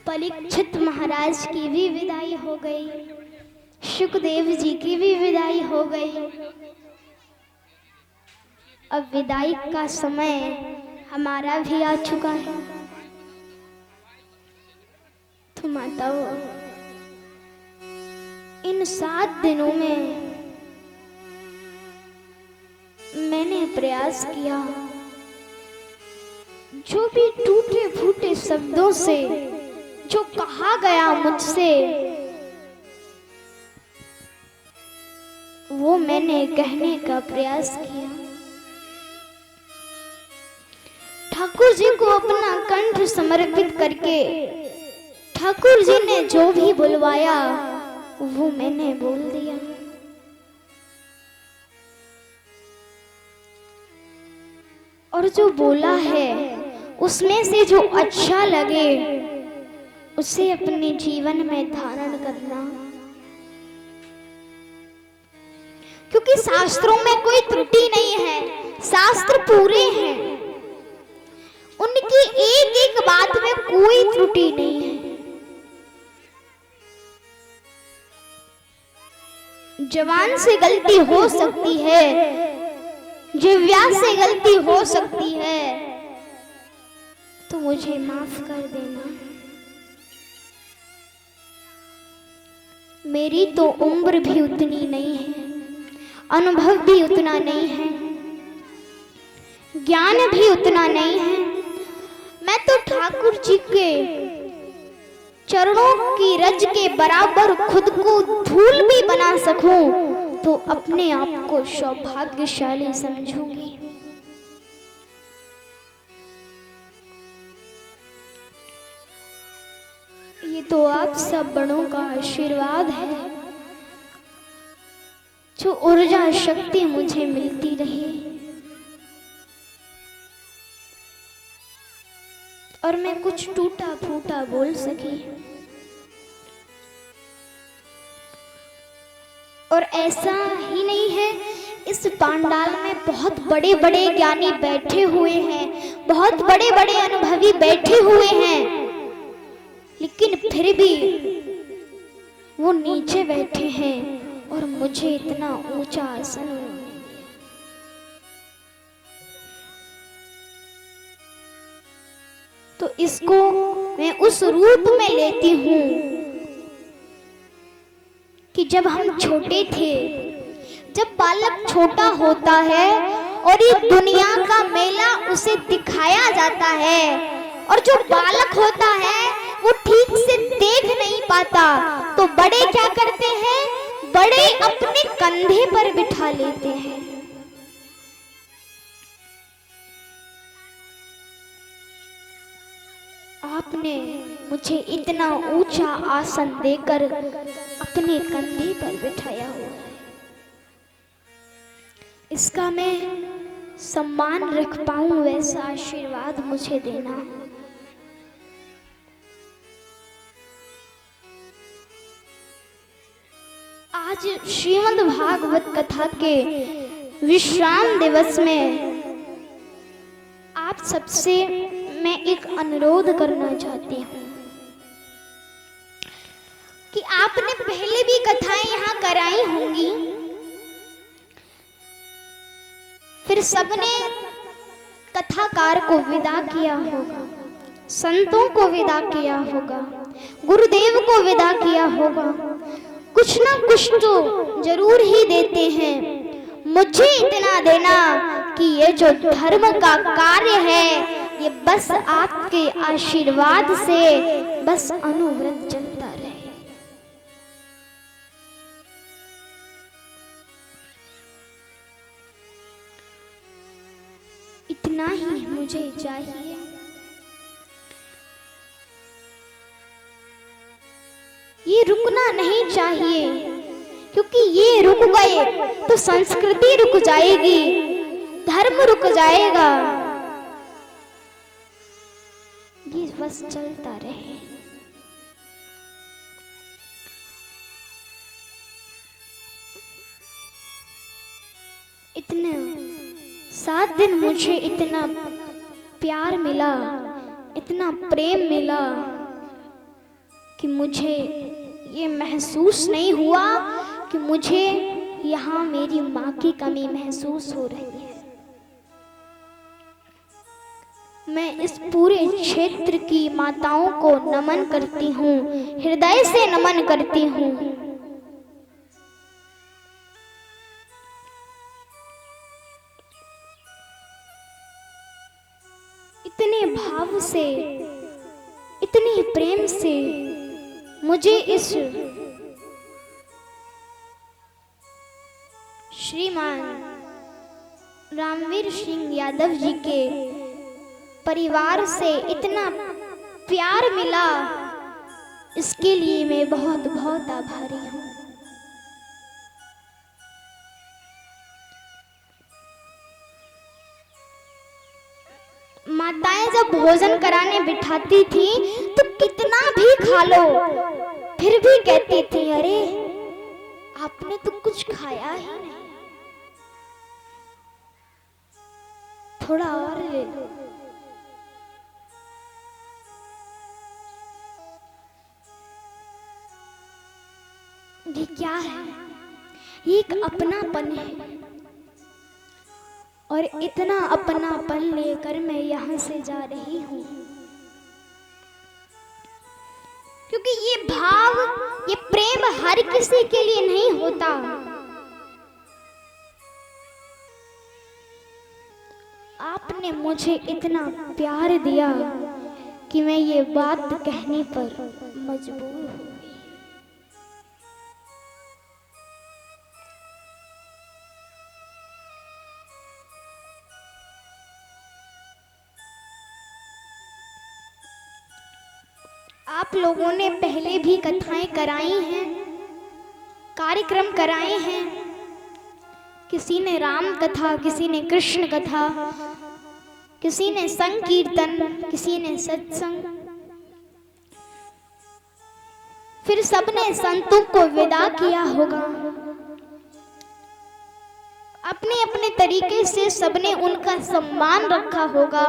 परीक्षित महाराज की भी विदाई हो गई, सुखदेव जी की भी विदाई हो गई। अब विदाई का समय हमारा भी आ चुका है। तो माताओं, इन 7 दिनों में मैंने प्रयास किया, जो भी टूटे फूटे शब्दों से जो कहा गया मुझसे, वो मैंने कहने का प्रयास किया। ठाकुर जी को अपना कंठ समर्पित करके ठाकुर जी ने जो भी बुलवाया वो मैंने बोल दिया। और जो बोला है उसमें से जो अच्छा लगे उसे अपने जीवन में धारण करना, क्योंकि शास्त्रों में कोई त्रुटि नहीं है, शास्त्र पूरे हैं, उनकी एक एक बात में कोई त्रुटि नहीं है। जवान से गलती हो सकती है, जिव्या से गलती हो सकती है, तो मुझे माफ कर देना। मेरी तो उम्र भी उतनी नहीं है, अनुभव भी उतना नहीं है, ज्ञान भी उतना नहीं है। मैं तो ठाकुर जी के चरणों की रज के बराबर खुद को धूल भी बना सकूं तो अपने आप को सौभाग्यशाली समझूंगी। ये तो आप सब बड़ों का आशीर्वाद है, जो ऊर्जा शक्ति मुझे मिलती रही और मैं कुछ टूटा फूटा बोल सकी। और ऐसा ही नहीं है, इस पांडाल में बहुत बड़े बड़े ज्ञानी बैठे हुए हैं, बहुत बड़े बड़े अनुभवी बैठे हुए हैं, लेकिन फिर भी वो नीचे बैठे हैं और मुझे इतना ऊंचा आसन। तो इसको मैं उस रूप में लेती हूँ कि जब हम छोटे थे, जब बालक छोटा होता है और ये दुनिया का मेला उसे दिखाया जाता है, और जो बालक होता है वो ठीक से देख नहीं पाता, तो बड़े क्या करते हैं, बड़े अपने कंधे पर बिठा लेते हैं। आपने मुझे इतना ऊंचा आसन देकर अपने कंधे पर बिठाया हुआ है, इसका मैं सम्मान रख पाऊं वैसा आशीर्वाद मुझे देना। आज श्रीमद् भागवत कथा के विश्राम दिवस में आप सबसे मैं एक अनुरोध करना चाहती हूँ कि आपने पहले भी कथाएं यहाँ कराई होंगी, फिर सबने कथाकार को विदा किया होगा, संतों को विदा किया होगा, गुरुदेव को विदा किया होगा, कुछ ना कुछ तो जरूर ही देते हैं। मुझे इतना देना कि ये जो धर्म का कार्य है ये बस आपके आशीर्वाद से बस अनुव्रत चलता रहे। इतना ही मुझे चाहिए। ये रुकना नहीं चाहिए, क्योंकि ये रुक गए तो संस्कृति रुक जाएगी, धर्म रुक जाएगा। ये बस चलता रहे। इतने 7 दिन मुझे इतना प्यार मिला, इतना प्रेम मिला, कि मुझे ये महसूस नहीं हुआ कि मुझे यहाँ मेरी माँ की कमी महसूस हो रही है। मैं इस पूरे क्षेत्र की माताओं को नमन करती हूँ, हृदय से नमन करती हूँ। इतने भाव से, इतने प्रेम से मुझे इस श्रीमान रामवीर सिंह यादव जी के परिवार से इतना प्यार मिला, इसके लिए मैं बहुत बहुत आभारी हूँ। माताएं जब भोजन कराने बिठाती थी तो कितना भी खा लो, फिर भी कहती थी अरे आपने तो कुछ खाया ही नहीं, थोड़ा और ले लो। ये क्या है? ये एक अपनापन है, और इतना अपनापन लेकर मैं यहाँ से जा रही हूँ, क्योंकि ये भाव, ये प्रेम हर किसी के लिए नहीं होता। आपने मुझे इतना प्यार दिया कि मैं ये बात कहने पर मजबूर हूँ। आप लोगों ने पहले भी कथाएं कराई हैं, कार्यक्रम कराए हैं, किसी ने राम कथा, किसी ने कृष्ण कथा, किसी ने संकीर्तन, किसी ने सत्संग, फिर सबने संतों को विदा किया होगा। अपने अपने तरीके से सबने उनका सम्मान रखा होगा।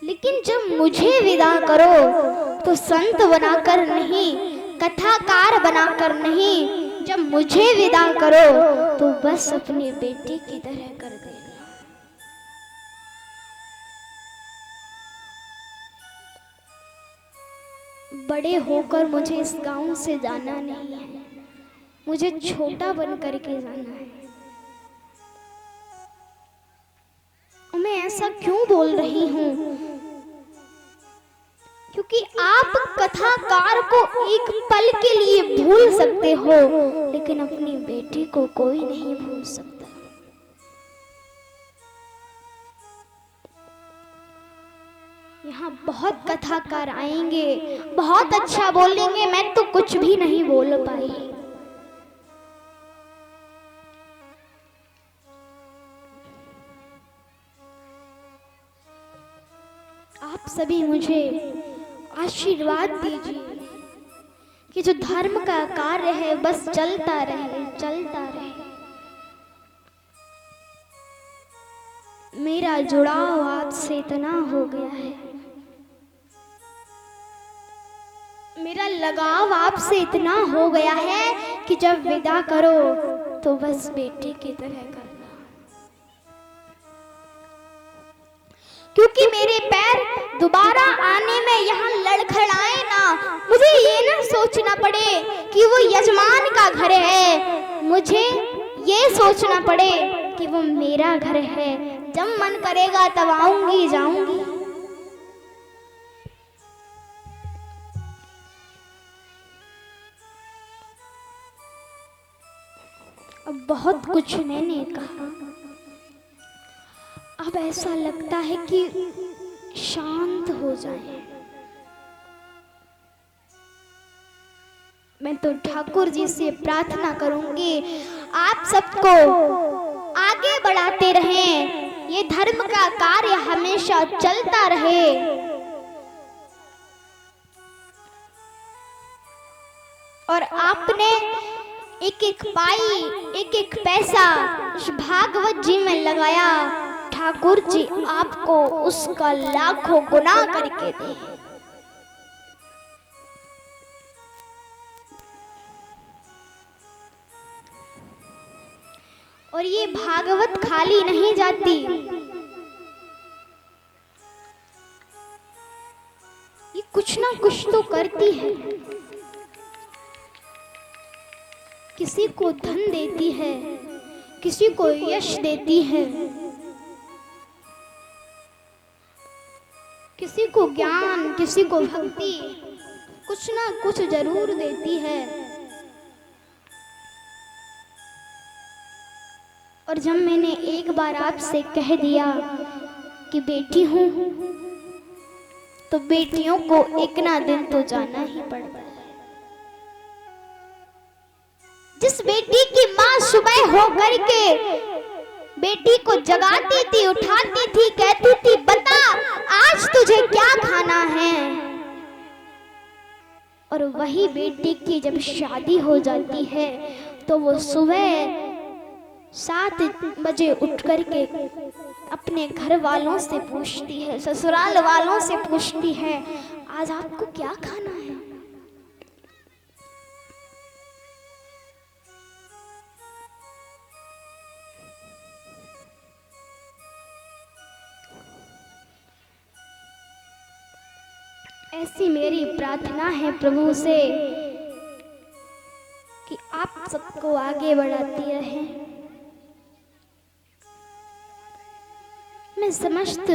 लेकिन जब मुझे विदा करो तो संत बनाकर नहीं, कथाकार बनाकर नहीं, जब मुझे विदा करो तो बस अपने बेटे की तरह कर देना। बड़े होकर मुझे इस गांव से जाना नहीं है, मुझे छोटा बन करके जाना है। मैं ऐसा क्यों बोल रही हूँ? क्योंकि आप कथाकार को एक पल के लिए भूल सकते हो, लेकिन अपनी बेटी को कोई नहीं भूल सकता। यहाँ बहुत कथाकार आएंगे, बहुत अच्छा बोलेंगे, मैं तो कुछ भी नहीं बोल पाई। आप सभी मुझे आशीर्वाद दीजिए कि जो धर्म का कार्य है बस चलता रहे, चलता रहे। मेरा जुड़ाव आपसे इतना हो गया है, मेरा लगाव आपसे इतना हो गया है कि जब विदा करो तो बस बेटे की तरह करना। क्योंकि मेरे पैर दोबारा आने में यहाँ लड़खड़ाए ना, मुझे ये ना सोचना पड़े कि वो यजमान का घर है, मुझे ये सोचना पड़े कि वो मेरा घर है। जब मन करेगा तब आऊंगी, जाऊंगी। अब बहुत कुछ मैंने कहा, अब ऐसा लगता है कि शांत हो जाए। मैं तो ठाकुर जी से प्रार्थना करूंगी आप सबको आगे बढ़ाते रहें, ये धर्म का कार्य हमेशा चलता रहे। और आपने एक एक पाई, एक एक पैसा इस भागवत जी में लगाया, ठाकुर जी आपको उसका लाखों गुना करके दे। और ये भागवत खाली नहीं जाती, ये कुछ ना कुछ तो करती है। किसी को धन देती है, किसी को यश देती है, किसी को ज्ञान, किसी को भक्ति, कुछ ना कुछ जरूर देती है। और जब मैंने एक बार आपसे कह दिया कि बेटी हूं, तो बेटियों को एक ना दिन तो जाना ही पड़ता है। जिस बेटी की माँ सुबह हो करके बेटी को जगाती थी, उठाती थी, कहती थी बता आज तुझे क्या खाना है, और वही बेटी की जब शादी हो जाती है तो वो सुबह 7 बजे उठ करके अपने घर वालों से पूछती है, ससुराल वालों से पूछती है आज आपको क्या खाना है। ऐसी मेरी प्रार्थना है प्रभु से कि आप सबको आगे बढ़ाती रहें। मैं समस्त